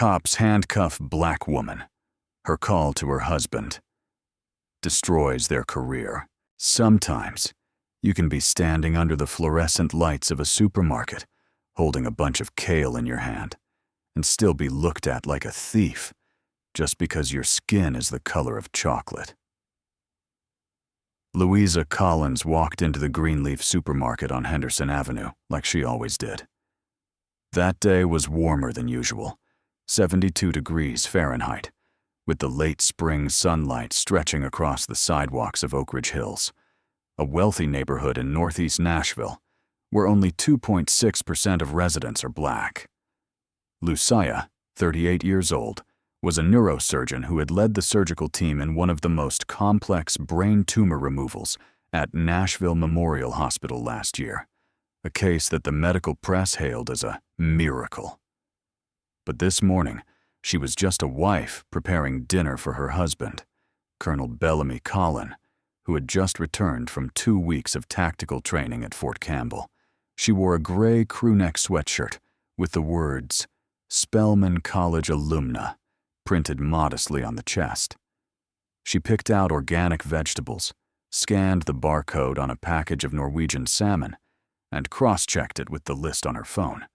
Cops handcuff Black Woman. Her call to her husband destroys their career. Sometimes you can be standing under the fluorescent lights of a supermarket, holding a bunch of kale in your hand, and still be looked at like a thief just because your skin is the color of chocolate. Lousia Collins walked into the Greenleaf supermarket on Henderson Avenue like she always did. That day was warmer than usual, 72 degrees Fahrenheit, with the late spring sunlight stretching across the sidewalks of Oak Ridge Hills, a wealthy neighborhood in northeast Nashville, where only 2.6% of residents are black. Lousia, 38 years old, was a neurosurgeon who had led the surgical team in one of the most complex brain tumor removals at Nashville Memorial Hospital last year, a case that the medical press hailed as a miracle. But this morning, she was just a wife preparing dinner for her husband, Colonel Bellamy Collin, who had just returned from 2 weeks of tactical training at Fort Campbell. She wore a gray crewneck sweatshirt with the words, Spelman College Alumna, printed modestly on the chest. She picked out organic vegetables, scanned the barcode on a package of Norwegian salmon, and cross-checked it with the list on her phone.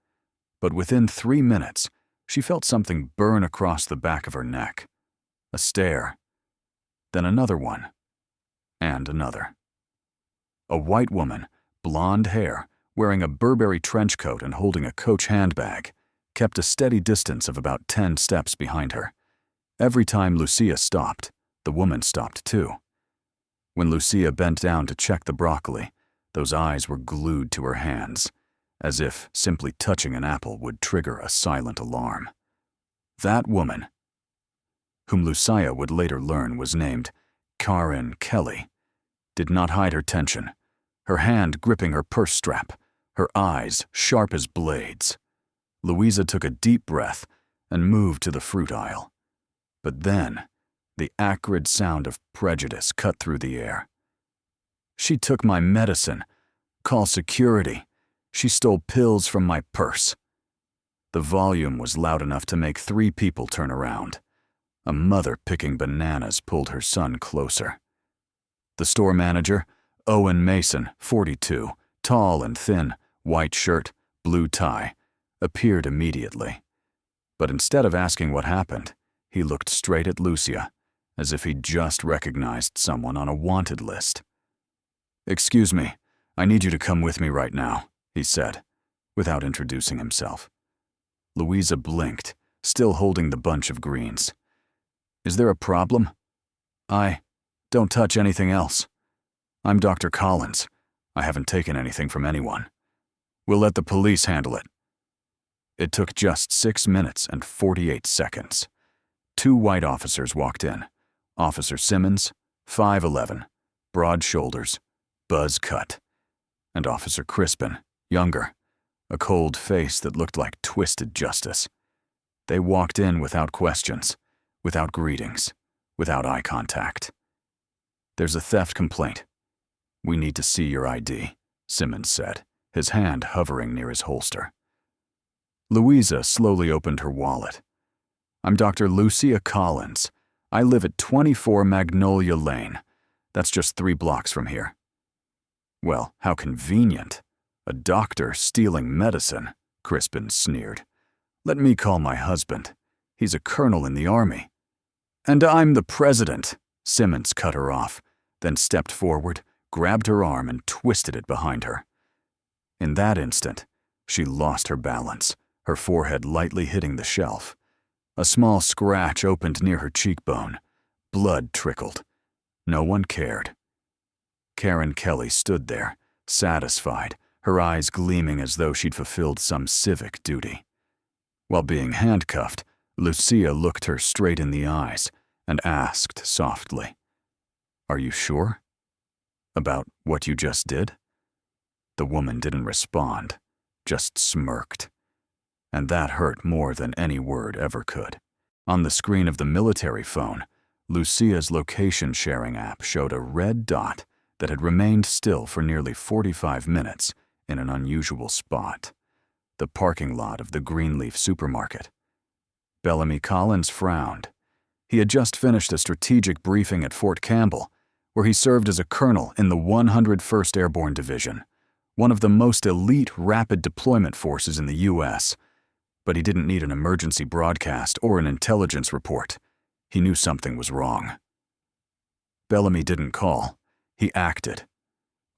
But within 3 minutes, she felt something burn across the back of her neck. A stare, then another one, and another. A white woman, blonde hair, wearing a Burberry trench coat and holding a Coach handbag, kept a steady distance of about 10 steps behind her. Every time Lousia stopped, the woman stopped too. When Lousia bent down to check the broccoli, those eyes were glued to her hands, as if simply touching an apple would trigger a silent alarm. That woman, whom Lousia would later learn was named Karen Kelly, did not hide her tension, her hand gripping her purse strap, her eyes sharp as blades. Louisa took a deep breath and moved to the fruit aisle. But then, the acrid sound of prejudice cut through the air. She took my medicine. Call security. She stole pills from my purse. The volume was loud enough to make 3 people turn around. A mother picking bananas pulled her son closer. The store manager, Owen Mason, 42, tall and thin, white shirt, blue tie, appeared immediately. But instead of asking what happened, he looked straight at Lousia, as if he'd just recognized someone on a wanted list. "Excuse me, I need you to come with me right now," he said, without introducing himself. Louisa blinked, still holding the bunch of greens. "Is there a problem?" Don't touch anything else. I'm Dr. Collins. I haven't taken anything from anyone. We'll let the police handle it." It took just 6 minutes and 48 seconds. 2 white officers walked in. Officer Simmons, 5'11", broad shoulders, buzz cut, and Officer Crispin, younger, a cold face that looked like twisted justice. They walked in without questions, without greetings, without eye contact. "There's a theft complaint. We need to see your ID," Simmons said, his hand hovering near his holster. Louisa slowly opened her wallet. "I'm Dr. Lousia Collins. I live at 24 Magnolia Lane. That's just 3 blocks from here." "Well, how convenient. A doctor stealing medicine," Crispin sneered. "Let me call my husband. He's a colonel in the army." "And I'm the president," Simmons cut her off, then stepped forward, grabbed her arm and twisted it behind her. In that instant, she lost her balance, her forehead lightly hitting the shelf. A small scratch opened near her cheekbone. Blood trickled. No one cared. Karen Kelly stood there, satisfied, her eyes gleaming as though she'd fulfilled some civic duty. While being handcuffed, Lousia looked her straight in the eyes and asked softly, "Are you sure? About what you just did?" The woman didn't respond, just smirked. And that hurt more than any word ever could. On the screen of the military phone, Lousia's location-sharing app showed a red dot that had remained still for nearly 45 minutes in an unusual spot, the parking lot of the Greenleaf supermarket. Bellamy Collins frowned. He had just finished a strategic briefing at Fort Campbell, where he served as a colonel in the 101st Airborne Division, one of the most elite rapid deployment forces in the U.S. But he didn't need an emergency broadcast or an intelligence report. He knew something was wrong. Bellamy didn't call. He acted.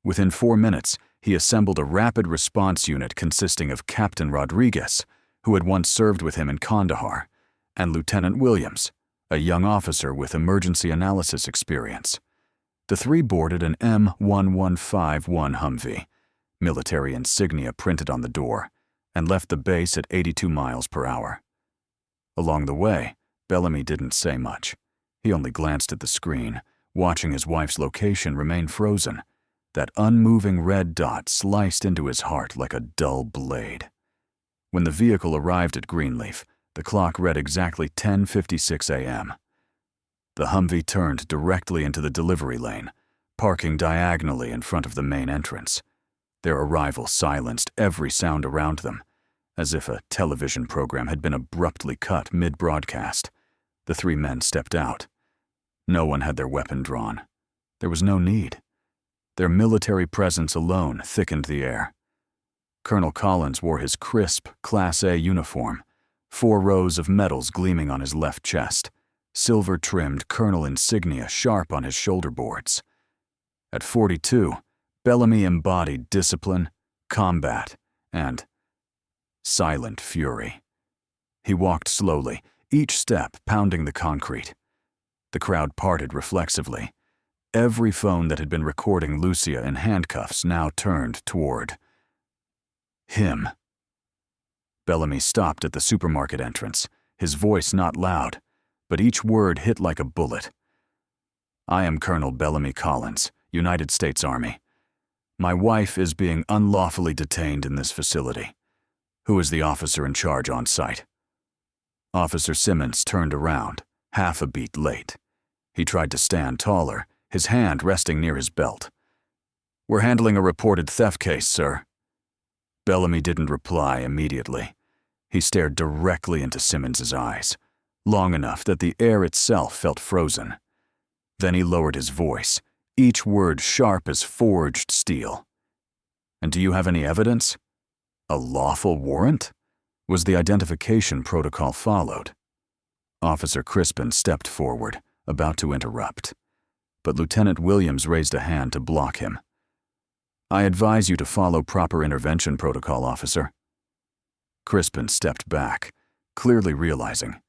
Within 4 minutes, he assembled a rapid response unit consisting of Captain Rodriguez, who had once served with him in Kandahar, and Lieutenant Williams, a young officer with emergency analysis experience. The three boarded an M1151 Humvee, military insignia printed on the door, and left the base at 82 miles per hour. Along the way, Bellamy didn't say much. He only glanced at the screen, watching his wife's location remain frozen. That unmoving red dot sliced into his heart like a dull blade. When the vehicle arrived at Greenleaf, the clock read exactly 10:56 a.m. The Humvee turned directly into the delivery lane, parking diagonally in front of the main entrance. Their arrival silenced every sound around them, as if a television program had been abruptly cut mid-broadcast. The three men stepped out. No one had their weapon drawn. There was no need. Their military presence alone thickened the air. Colonel Collins wore his crisp, Class A uniform, 4 rows of medals gleaming on his left chest, silver-trimmed colonel insignia sharp on his shoulder boards. At 42, Bellamy embodied discipline, combat, and silent fury. He walked slowly, each step pounding the concrete. The crowd parted reflexively. Every phone that had been recording Lousia in handcuffs now turned toward him. Bellamy stopped at the supermarket entrance, his voice not loud, but each word hit like a bullet. "I am Colonel Bellamy Collins, United States Army. My wife is being unlawfully detained in this facility. Who is the officer in charge on site?" Officer Simmons turned around, half a beat late. He tried to stand taller, his hand resting near his belt. "We're handling a reported theft case, sir." Bellamy didn't reply immediately. He stared directly into Simmons's eyes, long enough that the air itself felt frozen. Then he lowered his voice, each word sharp as forged steel. "And do you have any evidence?" "A lawful warrant?" Was the identification protocol followed? Officer Crispin stepped forward, about to interrupt. But Lieutenant Williams raised a hand to block him. "I advise you to follow proper intervention protocol, officer." Crispin stepped back, clearly realizing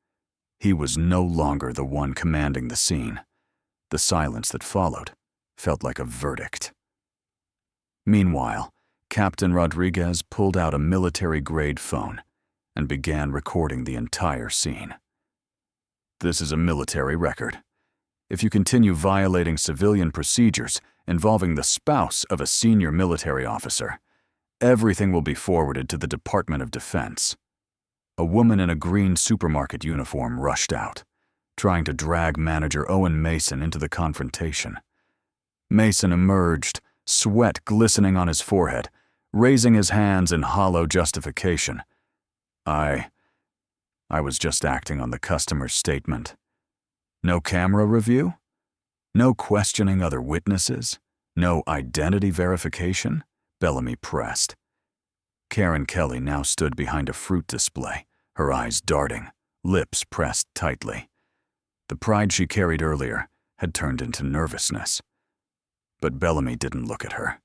he was no longer the one commanding the scene. The silence that followed felt like a verdict. Meanwhile, Captain Rodriguez pulled out a military-grade phone and began recording the entire scene. "This is a military record. If you continue violating civilian procedures involving the spouse of a senior military officer, everything will be forwarded to the Department of Defense." A woman in a green supermarket uniform rushed out, trying to drag manager Owen Mason into the confrontation. Mason emerged, sweat glistening on his forehead, raising his hands in hollow justification. I was just acting on the customer's statement." "No camera review? No questioning other witnesses? No identity verification?" Bellamy pressed. Karen Kelly now stood behind a fruit display, her eyes darting, lips pressed tightly. The pride she carried earlier had turned into nervousness. But Bellamy didn't look at her.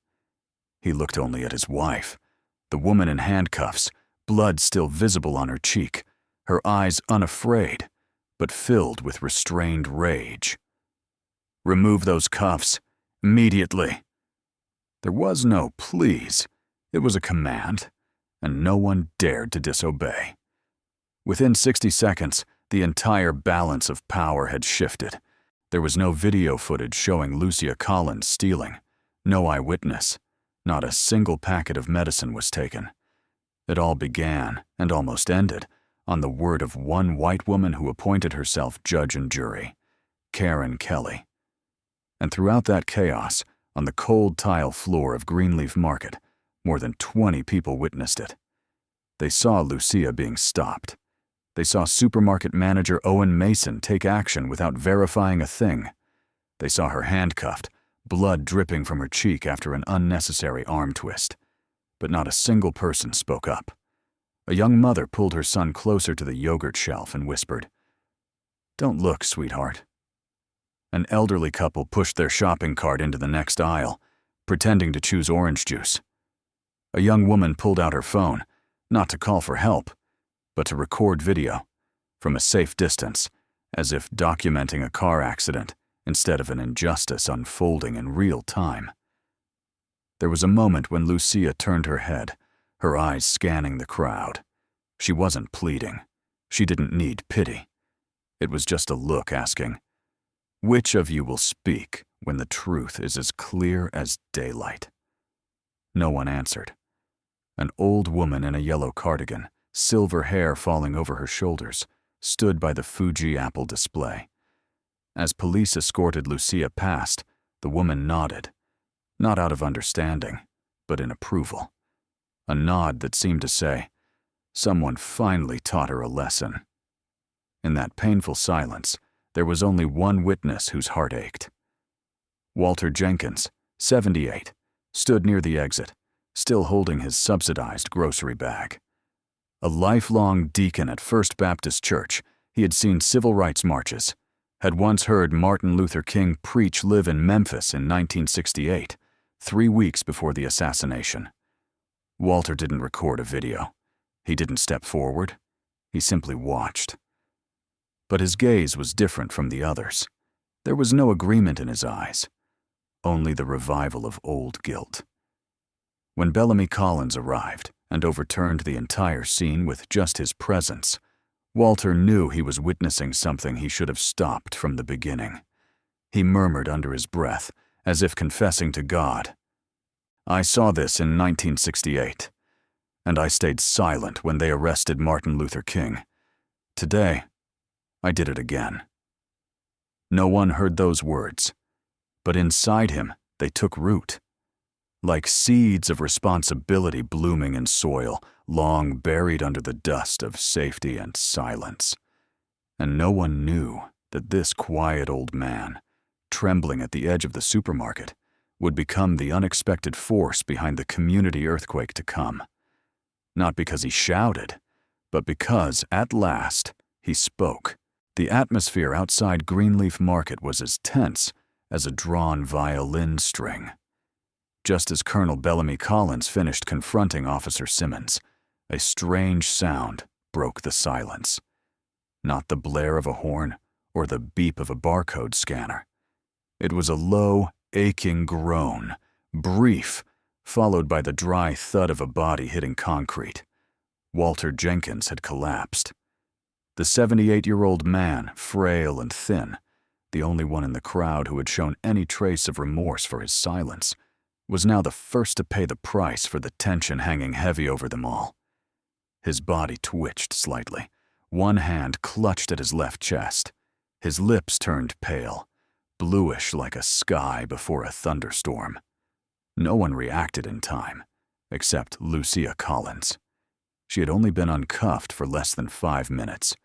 He looked only at his wife, the woman in handcuffs, blood still visible on her cheek, her eyes unafraid, but filled with restrained rage. "Remove those cuffs, immediately." There was no please. It was a command, and no one dared to disobey. Within 60 seconds, the entire balance of power had shifted. There was no video footage showing Lousia Collins stealing, no eyewitness, not a single packet of medicine was taken. It all began, and almost ended, on the word of one white woman who appointed herself judge and jury, Karen Kelly. And throughout that chaos, on the cold tile floor of Greenleaf Market, more than 20 people witnessed it. They saw Lousia being stopped. They saw supermarket manager Owen Mason take action without verifying a thing. They saw her handcuffed, blood dripping from her cheek after an unnecessary arm twist. But not a single person spoke up. A young mother pulled her son closer to the yogurt shelf and whispered, "Don't look, sweetheart." An elderly couple pushed their shopping cart into the next aisle, pretending to choose orange juice. A young woman pulled out her phone, not to call for help, but to record video, from a safe distance, as if documenting a car accident instead of an injustice unfolding in real time. There was a moment when Lousia turned her head, her eyes scanning the crowd. She wasn't pleading. She didn't need pity. It was just a look asking, "Which of you will speak when the truth is as clear as daylight?" No one answered. An old woman in a yellow cardigan, silver hair falling over her shoulders, stood by the Fuji Apple display. As police escorted Lousia past, the woman nodded, not out of understanding, but in approval. A nod that seemed to say, someone finally taught her a lesson. In that painful silence, there was only one witness whose heart ached. Walter Jenkins, 78, stood near the exit, still holding his subsidized grocery bag. A lifelong deacon at First Baptist Church, he had seen civil rights marches, had once heard Martin Luther King preach live in Memphis in 1968, 3 weeks before the assassination. Walter didn't record a video. He didn't step forward. He simply watched. But his gaze was different from the others. There was no agreement in his eyes, only the revival of old guilt. When Lousia Collins arrived and overturned the entire scene with just his presence, Walter knew he was witnessing something he should have stopped from the beginning. He murmured under his breath, as if confessing to God, "I saw this in 1968, and I stayed silent when they arrested Martin Luther King. Today, I did it again." No one heard those words, but inside him they took root. Like seeds of responsibility blooming in soil, long buried under the dust of safety and silence. And no one knew that this quiet old man, trembling at the edge of the supermarket, would become the unexpected force behind the community earthquake to come. Not because he shouted, but because, at last, he spoke. The atmosphere outside Greenleaf Market was as tense as a drawn violin string. Just as Colonel Lousia Collins finished confronting Officer Simmons, a strange sound broke the silence. Not the blare of a horn or the beep of a barcode scanner. It was a low, aching groan, brief, followed by the dry thud of a body hitting concrete. Walter Jenkins had collapsed. The 78-year-old man, frail and thin, the only one in the crowd who had shown any trace of remorse for his silence, was now the first to pay the price for the tension hanging heavy over them all. His body twitched slightly. One hand clutched at his left chest. His lips turned pale, bluish like a sky before a thunderstorm. No one reacted in time, except Lousia Collins. She had only been uncuffed for less than 5 minutes.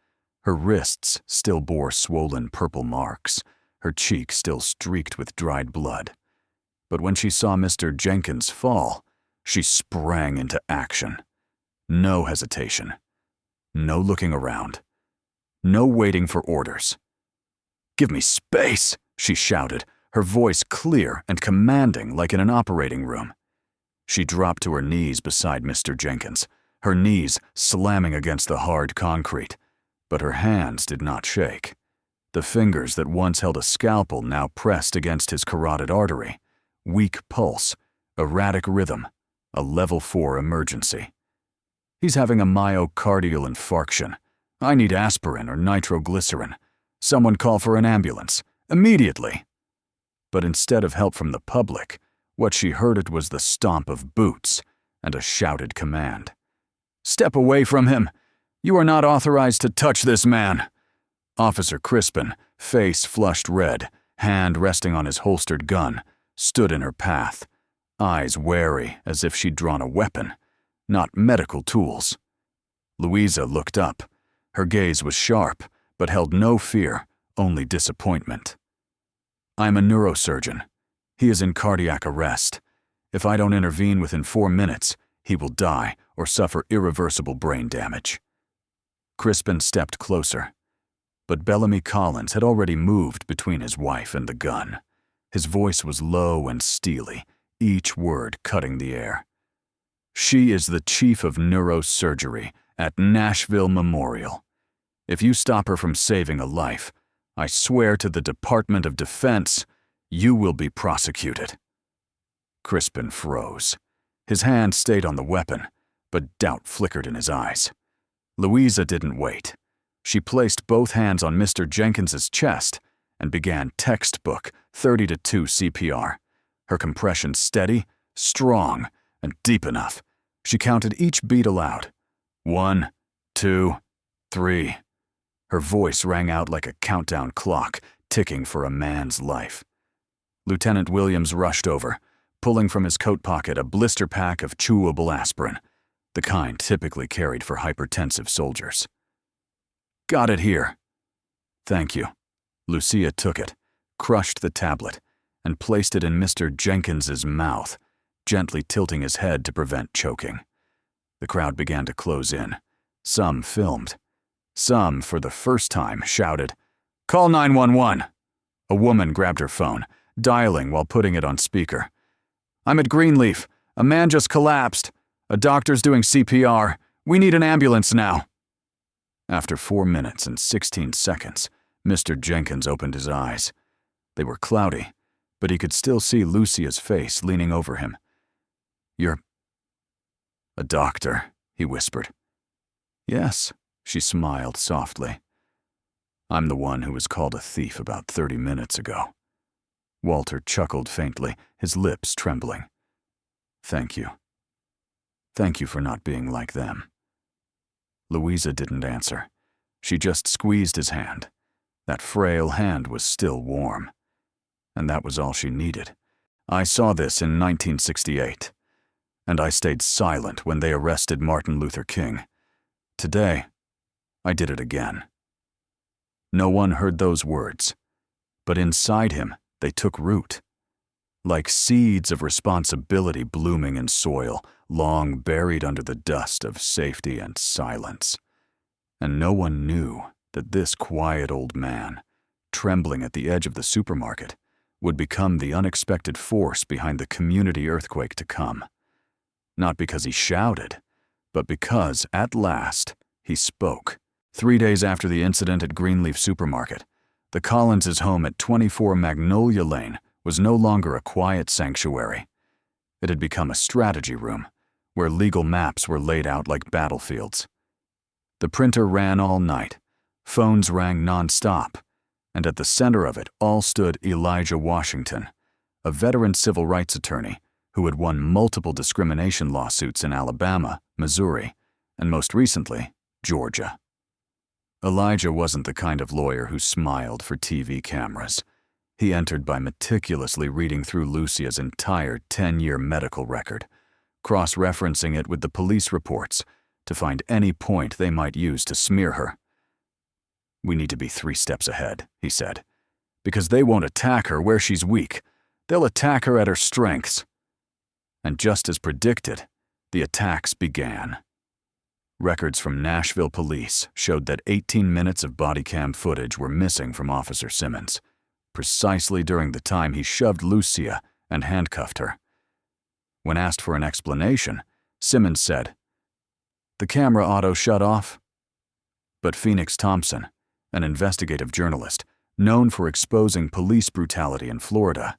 Her wrists still bore swollen purple marks, her cheek still streaked with dried blood. But when she saw Mr. Jenkins fall, she sprang into action. No hesitation. No looking around. No waiting for orders. "Give me space," she shouted, her voice clear and commanding like in an operating room. She dropped to her knees beside Mr. Jenkins, her knees slamming against the hard concrete, but her hands did not shake. The fingers that once held a scalpel now pressed against his carotid artery. Weak pulse, erratic rhythm, a level 4 emergency. "He's having a myocardial infarction. I need aspirin or nitroglycerin. Someone call for an ambulance, immediately." But instead of help from the public, what she heard was the stomp of boots and a shouted command. "Step away from him! You are not authorized to touch this man!" Officer Crispin, face flushed red, hand resting on his holstered gun, stood in her path, eyes wary as if she'd drawn a weapon, not medical tools. Louisa looked up, Her gaze was sharp, but held no fear, only disappointment. "I'm a neurosurgeon. He is in cardiac arrest. If I don't intervene within 4 minutes, he will die or suffer irreversible brain damage." Crispin stepped closer, but Bellamy Collins had already moved between his wife and the gun. His voice was low and steely, each word cutting the air. "She is the chief of neurosurgery at Nashville Memorial. If you stop her from saving a life, I swear to the Department of Defense, you will be prosecuted." Crispin froze. His hand stayed on the weapon, but doubt flickered in his eyes. Louisa didn't wait. She placed both hands on Mr. Jenkins's chest and began textbook 30-2 CPR. Her compression steady, strong, and deep enough. She counted each beat aloud. 1, 2, 3. Her voice rang out like a countdown clock, ticking for a man's life. Lieutenant Williams rushed over, pulling from his coat pocket a blister pack of chewable aspirin, the kind typically carried for hypertensive soldiers. "Got it here." "Thank you." Lousia took it, crushed the tablet, and placed it in Mr. Jenkins's mouth, gently tilting his head to prevent choking. The crowd began to close in. Some filmed. Some, for the first time, shouted, "Call 911." A woman grabbed her phone, dialing while putting it on speaker. "I'm at Greenleaf. A man just collapsed. A doctor's doing CPR. We need an ambulance now." After 4 minutes and 16 seconds, Mr. Jenkins opened his eyes. They were cloudy, but he could still see Lucia's face leaning over him. "You're a doctor," he whispered. "Yes," she smiled softly. "I'm the one who was called a thief about 30 minutes ago." Walter chuckled faintly, his lips trembling. "Thank you. Thank you for not being like them." Louisa didn't answer. She just squeezed his hand. That frail hand was still warm. And that was all she needed. "I saw this in 1968. And I stayed silent when they arrested Martin Luther King. Today, I did it again." No one heard those words, but inside him, they took root. Like seeds of responsibility blooming in soil, long buried under the dust of safety and silence. And no one knew that this quiet old man, trembling at the edge of the supermarket, would become the unexpected force behind the community earthquake to come. Not because he shouted, but because, at last, he spoke. 3 days after the incident at Greenleaf Supermarket, the Collins' home at 24 Magnolia Lane was no longer a quiet sanctuary. It had become a strategy room, where legal maps were laid out like battlefields. The printer ran all night, phones rang non-stop, and at the center of it all stood Elijah Washington, a veteran civil rights attorney who had won multiple discrimination lawsuits in Alabama, Missouri, and most recently, Georgia. Elijah wasn't the kind of lawyer who smiled for TV cameras. He entered by meticulously reading through Lucia's entire 10-year medical record, cross-referencing it with the police reports to find any point they might use to smear her. "We need to be 3 steps ahead," he said, "because they won't attack her where she's weak. They'll attack her at her strengths." And just as predicted, the attacks began. Records from Nashville police showed that 18 minutes of body cam footage were missing from Officer Simmons, precisely during the time he shoved Lousia and handcuffed her. When asked for an explanation, Simmons said, "The camera auto shut off." But Phoenix Thompson, an investigative journalist known for exposing police brutality in Florida,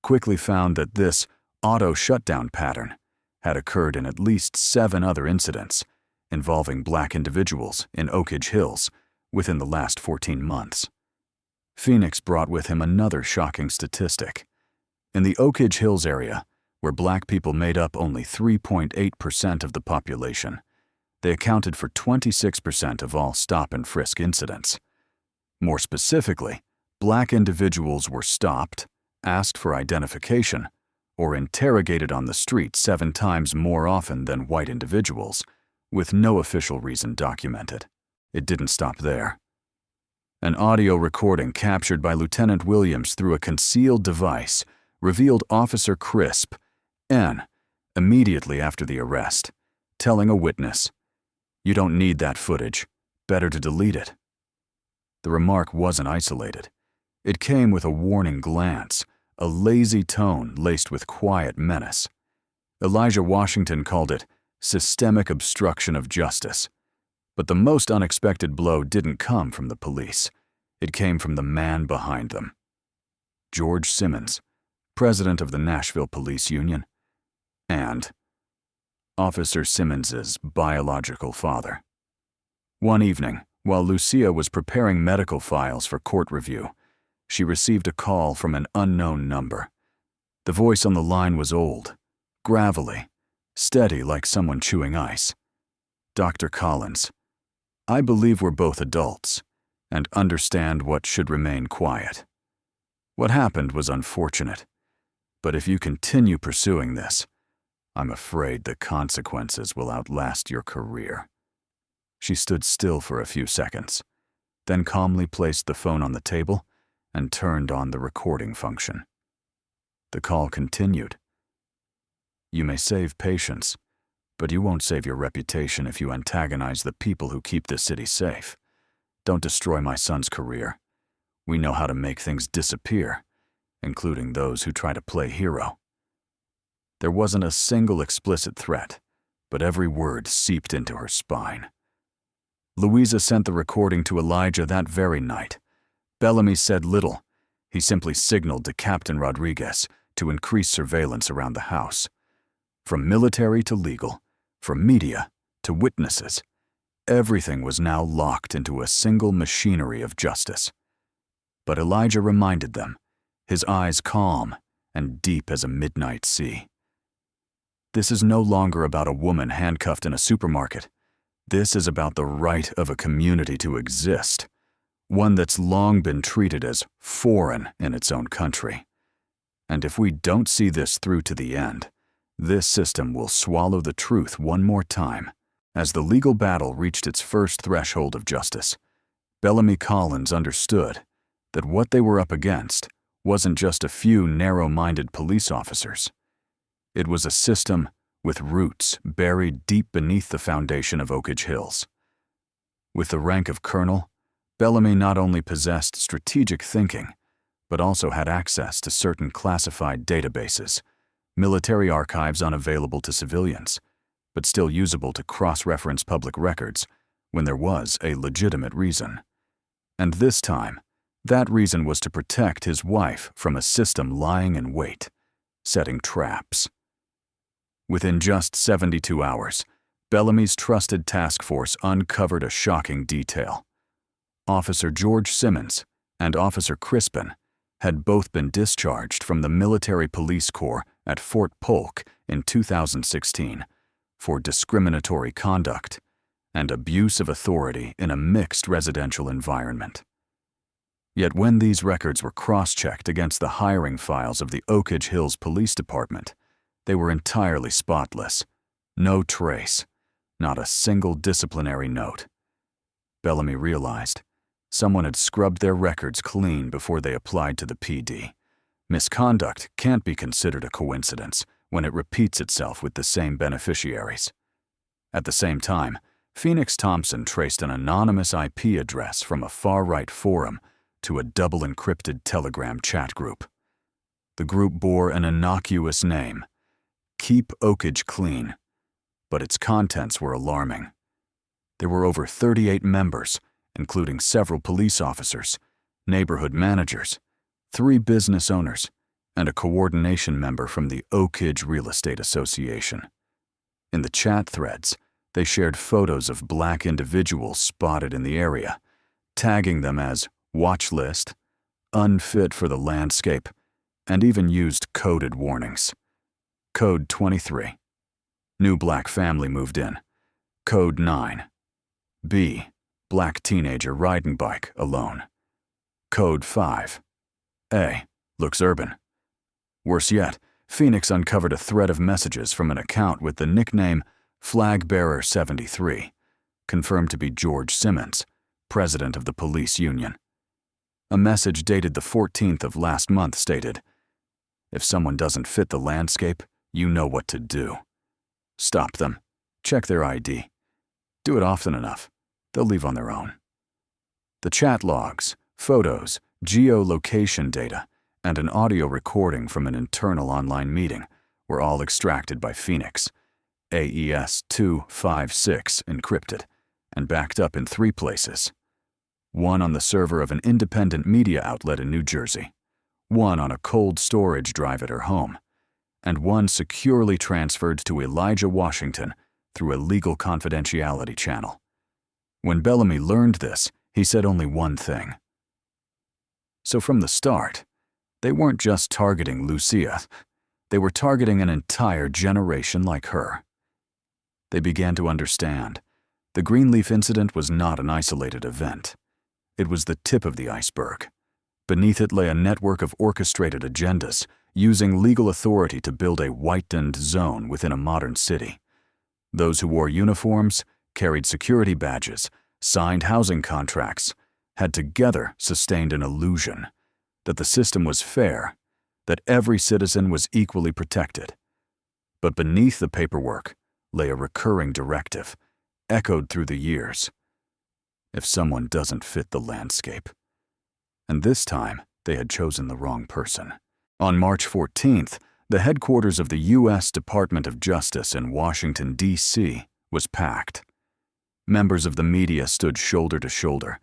quickly found that this auto shutdown pattern had occurred in at least 7 other incidents involving Black individuals in Oak Ridge Hills within the last 14 months. Phoenix brought with him another shocking statistic. In the Oak Ridge Hills area, where Black people made up only 3.8% of the population, they accounted for 26% of all stop-and-frisk incidents. More specifically, Black individuals were stopped, asked for identification, or interrogated on the street 7 times more often than white individuals, with no official reason documented. it didn't stop there. An audio recording captured by Lieutenant Williams through a concealed device revealed Officer Crisp, N, immediately after the arrest, telling a witness, "You don't need that footage. Better to delete it." The remark wasn't isolated. It came with a warning glance, a lazy tone laced with quiet menace. Elijah Washington called it systemic obstruction of justice. But the most unexpected blow didn't come from the police. It came from the man behind them. George Simmons, president of the Nashville Police Union, and Officer Simmons's biological father. One evening, while Lousia was preparing medical files for court review, she received a call from an unknown number. The voice on the line was old, gravelly, steady like someone chewing ice. "Dr. Collins, I believe we're both adults and understand what should remain quiet. What happened was unfortunate, but if you continue pursuing this, I'm afraid the consequences will outlast your career." She stood still for a few seconds, then calmly placed the phone on the table and turned on the recording function. The call continued. "You may save patients, but you won't save your reputation if you antagonize the people who keep this city safe. Don't destroy my son's career. We know how to make things disappear, including those who try to play hero." There wasn't a single explicit threat, but every word seeped into her spine. Louisa sent the recording to Elijah that very night. Bellamy said little. He simply signaled to Captain Rodriguez to increase surveillance around the house. From military to legal, from media to witnesses, everything was now locked into a single machinery of justice. But Elijah reminded them, his eyes calm and deep as a midnight sea. This is no longer about a woman handcuffed in a supermarket. This is about the right of a community to exist, one that's long been treated as foreign in its own country. And if we don't see this through to the end, this system will swallow the truth one more time. As the legal battle reached its first threshold of justice, Bellamy Collins understood that what they were up against wasn't just a few narrow-minded police officers. It was a system with roots buried deep beneath the foundation of Oak Ridge Hills. With the rank of colonel, Bellamy not only possessed strategic thinking, but also had access to certain classified databases, military archives unavailable to civilians, but still usable to cross-reference public records when there was a legitimate reason. And this time, that reason was to protect his wife from a system lying in wait, setting traps. Within just 72 hours, Bellamy's trusted task force uncovered a shocking detail. Officer George Simmons and Officer Crispin had both been discharged from the Military Police Corps at Fort Polk in 2016 for discriminatory conduct and abuse of authority in a mixed residential environment. Yet when these records were cross-checked against the hiring files of the Oak Ridge Hills Police Department, they were entirely spotless. No trace, not a single disciplinary note. Bellamy realized someone had scrubbed their records clean before they applied to the PD. Misconduct can't be considered a coincidence when it repeats itself with the same beneficiaries. At the same time, Phoenix Thompson traced an anonymous IP address from a far-right forum to a double-encrypted Telegram chat group. The group bore an innocuous name, Keep Oak Ridge Clean, but its contents were alarming. There were over 38 members, including several police officers, neighborhood managers, 3 business owners, and a coordination member from the Oak Ridge Real Estate Association. In the chat threads, they shared photos of black individuals spotted in the area, tagging them as watch list, unfit for the landscape, and even used coded warnings. Code 23. New black family moved in. Code 9. B. Black teenager riding bike alone. Code 5. A. Looks urban. Worse yet, Phoenix uncovered a thread of messages from an account with the nickname Flag Bearer 73, confirmed to be George Simmons, president of the police union. A message dated the 14th of last month stated, "If someone doesn't fit the landscape, you know what to do. Stop them. Check their ID. Do it often enough. They'll leave on their own." The chat logs, photos, geolocation data, and an audio recording from an internal online meeting were all extracted by Phoenix, AES 256 encrypted, and backed up in 3 places. One on the server of an independent media outlet in New Jersey, one on a cold storage drive at her home, and one securely transferred to Elijah Washington through a legal confidentiality channel. When Bellamy learned this, he said only one thing. So from the start, they weren't just targeting Lousia, they were targeting an entire generation like her. They began to understand. The Greenleaf incident was not an isolated event. It was the tip of the iceberg. Beneath it lay a network of orchestrated agendas, using legal authority to build a whitened zone within a modern city. Those who wore uniforms, carried security badges, signed housing contracts, had together sustained an illusion that the system was fair, that every citizen was equally protected. But beneath the paperwork lay a recurring directive, echoed through the years. If someone doesn't fit the landscape. And this time, they had chosen the wrong person. On March 14th, the headquarters of the U.S. Department of Justice in Washington, D.C. was packed. Members of the media stood shoulder to shoulder,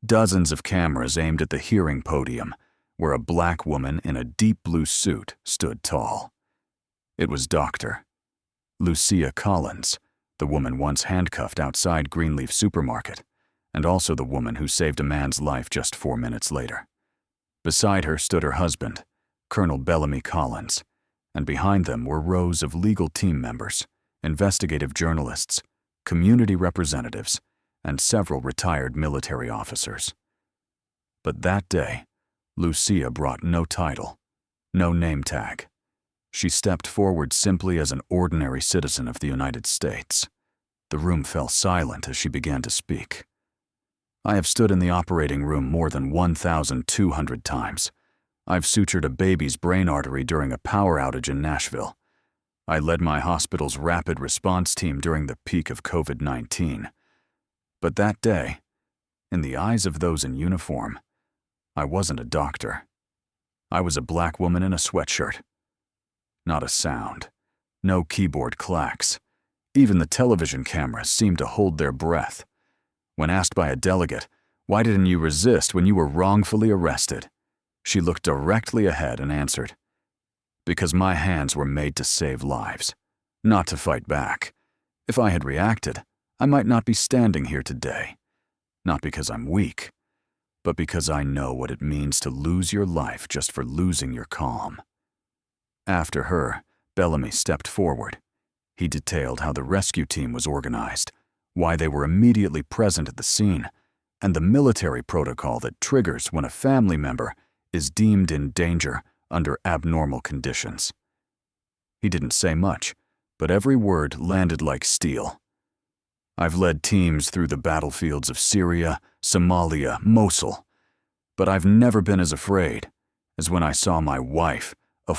dozens of cameras aimed at the hearing podium, where a black woman in a deep blue suit stood tall. It was Dr. Lousia Collins, the woman once handcuffed outside Greenleaf Supermarket, and also the woman who saved a man's life just 4 minutes later. Beside her stood her husband, Colonel Bellamy Collins, and behind them were rows of legal team members, investigative journalists, community representatives, and several retired military officers. But that day, Lousia brought no title, no name tag. She stepped forward simply as an ordinary citizen of the United States. The room fell silent as she began to speak. "I have stood in the operating room more than 1,200 times. I've sutured a baby's brain artery during a power outage in Nashville. I led my hospital's rapid response team during the peak of COVID-19. But that day, in the eyes of those in uniform, I wasn't a doctor. I was a black woman in a sweatshirt. Not a sound. No keyboard clacks. Even the television cameras seemed to hold their breath. When asked by a delegate, "Why didn't you resist when you were wrongfully arrested?" she looked directly ahead and answered, "Because my hands were made to save lives, not to fight back. If I had reacted, I might not be standing here today. Not because I'm weak, but because I know what it means to lose your life just for losing your calm." After her, Bellamy stepped forward. He detailed how the rescue team was organized, why they were immediately present at the scene, and the military protocol that triggers when a family member is deemed in danger under abnormal conditions. He didn't say much, but every word landed like steel. "I've led teams through the battlefields of Syria, Somalia, Mosul, but I've never been as afraid as when I saw my wife, a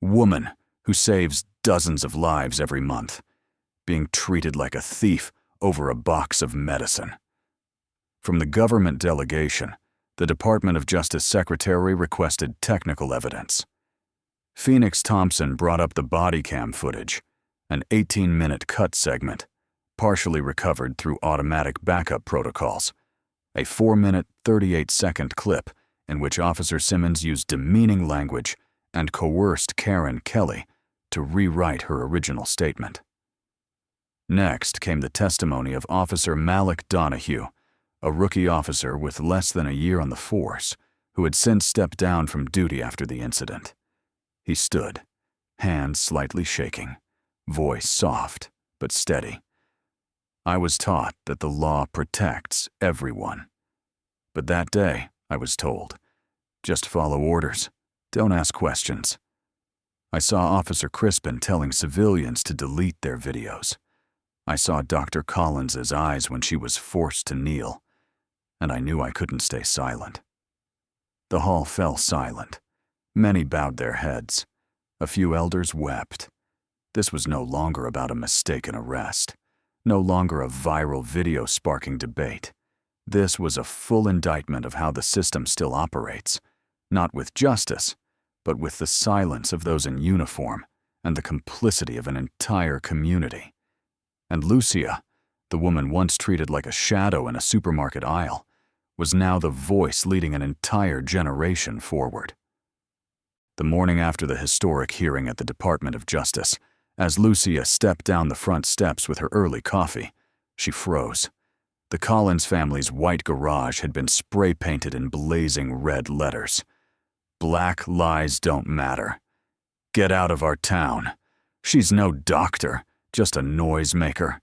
woman who saves dozens of lives every month, being treated like a thief over a box of medicine." From the government delegation, the Department of Justice Secretary requested technical evidence. Phoenix Thompson brought up the body cam footage, an 18-minute cut segment, partially recovered through automatic backup protocols, a 4-minute, 38-second clip in which Officer Simmons used demeaning language and coerced Karen Kelly to rewrite her original statement. Next came the testimony of Officer Malik Donahue, a rookie officer with less than a year on the force, who had since stepped down from duty after the incident. He stood, hands slightly shaking, voice soft but steady. "I was taught that the law protects everyone. But that day, I was told, just follow orders, don't ask questions. I saw Officer Crispin telling civilians to delete their videos. I saw Dr. Collins's eyes when she was forced to kneel, and I knew I couldn't stay silent. The hall fell silent. Many bowed their heads. A few elders wept. This was no longer about a mistaken arrest, no longer a viral video sparking debate. This was a full indictment of how the system still operates, not with justice, but with the silence of those in uniform and the complicity of an entire community. And Lousia, the woman once treated like a shadow in a supermarket aisle, was now the voice leading an entire generation forward. The morning after the historic hearing at the Department of Justice, as Lousia stepped down the front steps with her early coffee, she froze. The Collins family's white garage had been spray-painted in blazing red letters. Black lives don't matter. Get out of our town. She's no doctor, just a noisemaker.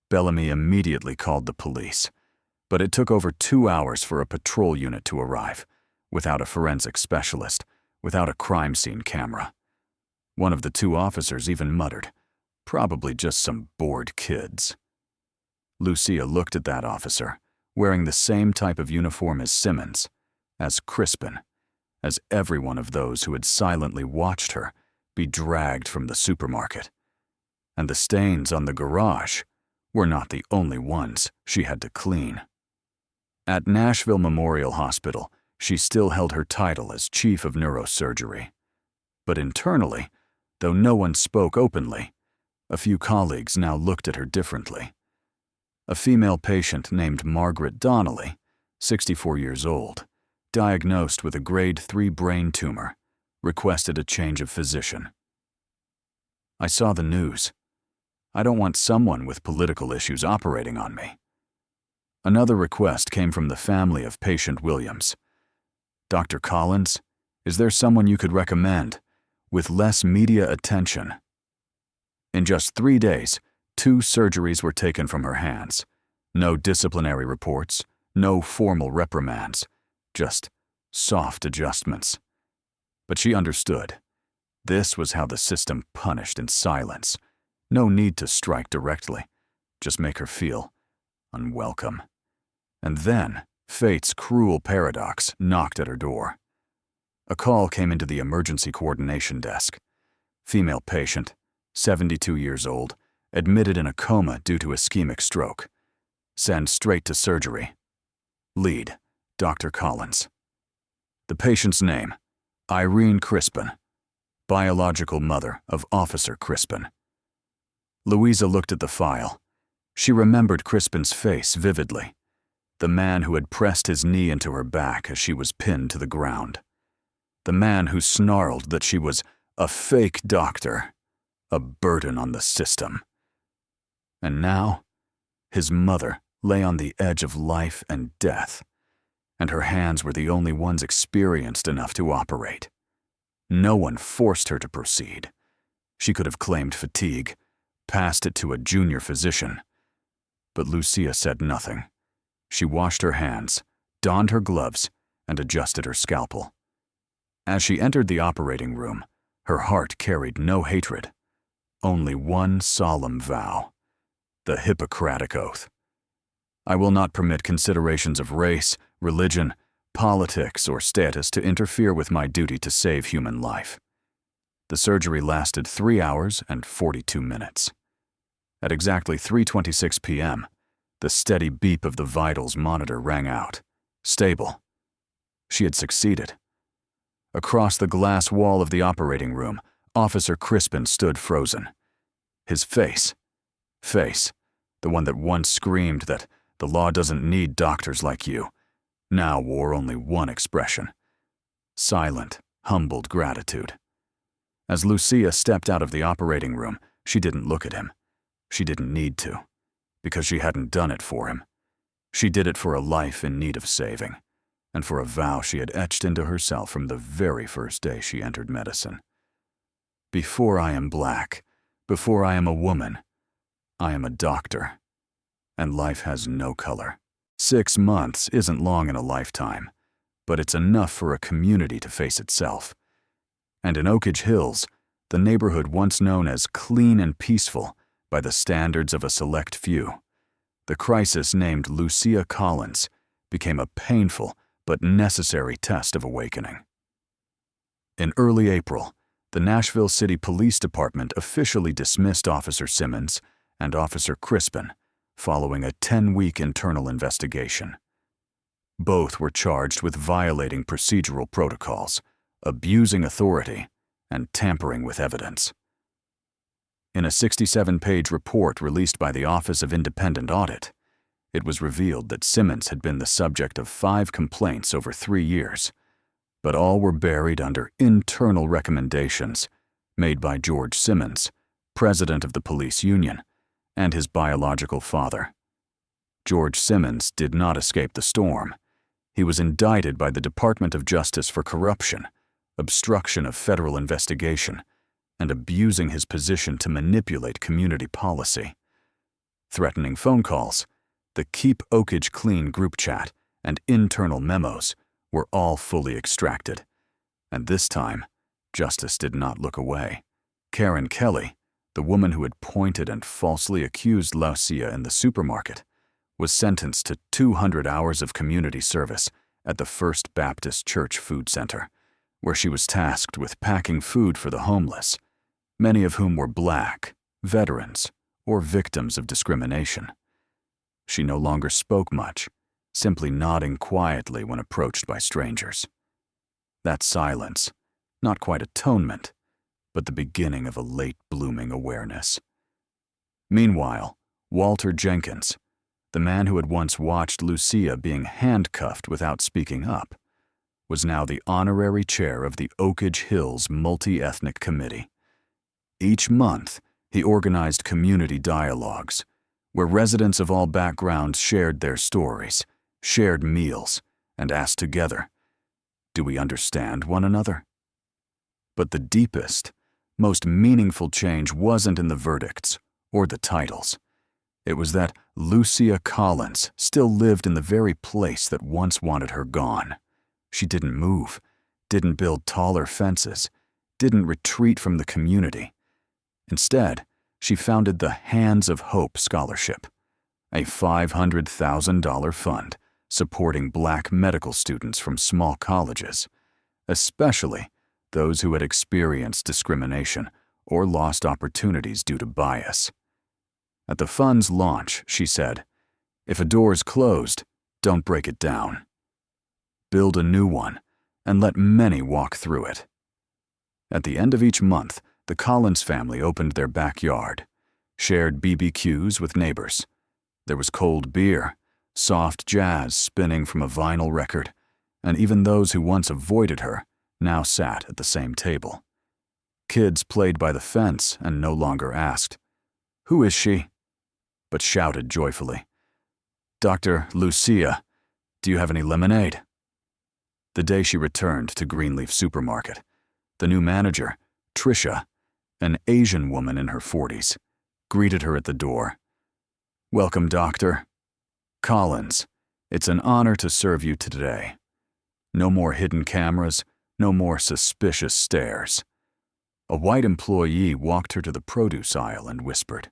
Bellamy immediately called the police, but it took over 2 hours for a patrol unit to arrive, without a forensic specialist, without a crime scene camera. One of the 2 officers even muttered, "Probably just some bored kids." Lousia looked at that officer, wearing the same type of uniform as Simmons, as Crispin, as every one of those who had silently watched her be dragged from the supermarket. And the stains on the garage were not the only ones she had to clean. At Nashville Memorial Hospital, she still held her title as chief of neurosurgery. But internally, though no one spoke openly, a few colleagues now looked at her differently. A female patient named Margaret Donnelly, 64 years old, diagnosed with a grade 3 brain tumor, requested a change of physician. I saw the news. I don't want someone with political issues operating on me. Another request came from the family of patient Williams. "Dr. Collins, is there someone you could recommend with less media attention?" In just 3 days, 2 surgeries were taken from her hands. No disciplinary reports, no formal reprimands, just soft adjustments. But she understood. This was how the system punished in silence. No need to strike directly, just make her feel unwelcome. And then, fate's cruel paradox knocked at her door. A call came into the emergency coordination desk. Female patient, 72 years old, admitted in a coma due to ischemic stroke. Send straight to surgery. Lead, Dr. Collins. The patient's name, Irene Crispin, biological mother of Officer Crispin. Louisa looked at the file. She remembered Crispin's face vividly, the man who had pressed his knee into her back as she was pinned to the ground, the man who snarled that she was a fake doctor, a burden on the system. And now, his mother lay on the edge of life and death, and her hands were the only ones experienced enough to operate. No one forced her to proceed. She could have claimed fatigue, passed it to a junior physician. But Lousia said nothing. She washed her hands, donned her gloves, and adjusted her scalpel. As she entered the operating room, her heart carried no hatred, only one solemn vow, the Hippocratic Oath. I will not permit considerations of race, religion, politics, or status to interfere with my duty to save human life. The surgery lasted 3 hours and 42 minutes. At exactly 3:26 p.m., the steady beep of the vitals monitor rang out. Stable. She had succeeded. Across the glass wall of the operating room, Officer Crispin stood frozen. His face, the one that once screamed that the law doesn't need doctors like you, now wore only one expression: silent, humbled gratitude. As Lousia stepped out of the operating room, she didn't look at him. She didn't need to, because she hadn't done it for him. She did it for a life in need of saving, and for a vow she had etched into herself from the very first day she entered medicine. Before I am black, before I am a woman, I am a doctor. And life has no color. 6 months isn't long in a lifetime, but it's enough for a community to face itself. And in Oak Ridge Hills, the neighborhood once known as clean and peaceful by the standards of a select few, the crisis named Lousia Collins became a painful but necessary test of awakening. In early April, the Nashville City Police Department officially dismissed Officer Simmons and Officer Crispin following a 10-week internal investigation. Both were charged with violating procedural protocols, abusing authority, and tampering with evidence. In a 67-page report released by the Office of Independent Audit, it was revealed that Simmons had been the subject of 5 complaints over 3 years, but all were buried under internal recommendations made by George Simmons, president of the police union, and his biological father. George Simmons did not escape the storm. He was indicted by the Department of Justice for corruption, obstruction of federal investigation, and abusing his position to manipulate community policy. Threatening phone calls, the Keep Oakage Clean group chat, and internal memos were all fully extracted. And this time, justice did not look away. Karen Kelly, the woman who had pointed and falsely accused Lousia in the supermarket, was sentenced to 200 hours of community service at the First Baptist Church Food Center, where she was tasked with packing food for the homeless, many of whom were Black, veterans, or victims of discrimination. She no longer spoke much, simply nodding quietly when approached by strangers. That silence, not quite atonement, but the beginning of a late-blooming awareness. Meanwhile, Walter Jenkins, the man who had once watched Lousia being handcuffed without speaking up, was now the honorary chair of the Oakage Hills Multi-Ethnic Committee. Each month, he organized community dialogues, where residents of all backgrounds shared their stories, shared meals, and asked together, "Do we understand one another?" But the deepest, most meaningful change wasn't in the verdicts or the titles. It was that Lousia Collins still lived in the very place that once wanted her gone. She didn't move, didn't build taller fences, didn't retreat from the community. Instead, she founded the Hands of Hope Scholarship, a $500,000 fund supporting Black medical students from small colleges, especially those who had experienced discrimination or lost opportunities due to bias. At the fund's launch, she said, "If a door is closed, don't break it down. Build a new one, and let many walk through it." At the end of each month, the Collins family opened their backyard, shared BBQs with neighbors. There was cold beer, soft jazz spinning from a vinyl record, and even those who once avoided her now sat at the same table. Kids played by the fence and no longer asked, "Who is she?" but shouted joyfully, "Dr. Lousia, do you have any lemonade?" The day she returned to Greenleaf Supermarket, the new manager, Tricia, an Asian woman in her 40s, greeted her at the door. "Welcome, Dr. Collins. It's an honor to serve you today. No more hidden cameras, no more suspicious stares." A white employee walked her to the produce aisle and whispered,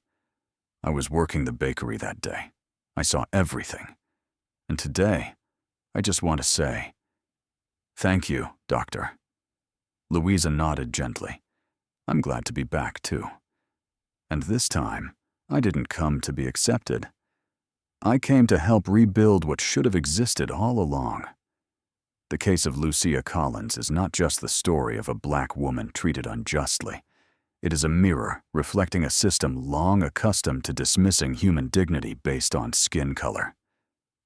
"I was working the bakery that day. I saw everything. And today, I just want to say, thank you, Doctor." Louisa nodded gently. "I'm glad to be back, too. And this time, I didn't come to be accepted. I came to help rebuild what should have existed all along." The case of Lousia Collins is not just the story of a Black woman treated unjustly. It is a mirror reflecting a system long accustomed to dismissing human dignity based on skin color.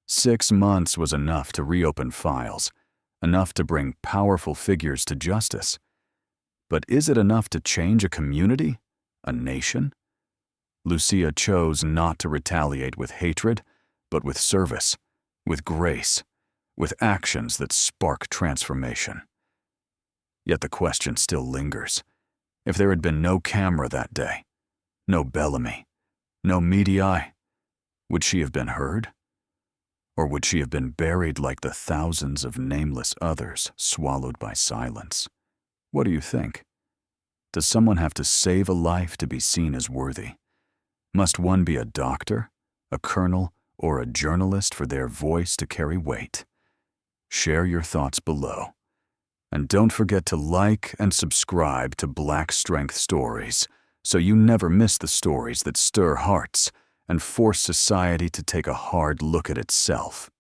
6 months was enough to reopen files, enough to bring powerful figures to justice. But is it enough to change a community, a nation? Lousia chose not to retaliate with hatred, but with service, with grace, with actions that spark transformation. Yet the question still lingers. If there had been no camera that day, no Bellamy, no media, would she have been heard? Or would she have been buried like the thousands of nameless others swallowed by silence? What do you think? Does someone have to save a life to be seen as worthy? Must one be a doctor, a colonel, or a journalist for their voice to carry weight? Share your thoughts below. And don't forget to like and subscribe to Black Strength Stories so you never miss the stories that stir hearts and force society to take a hard look at itself.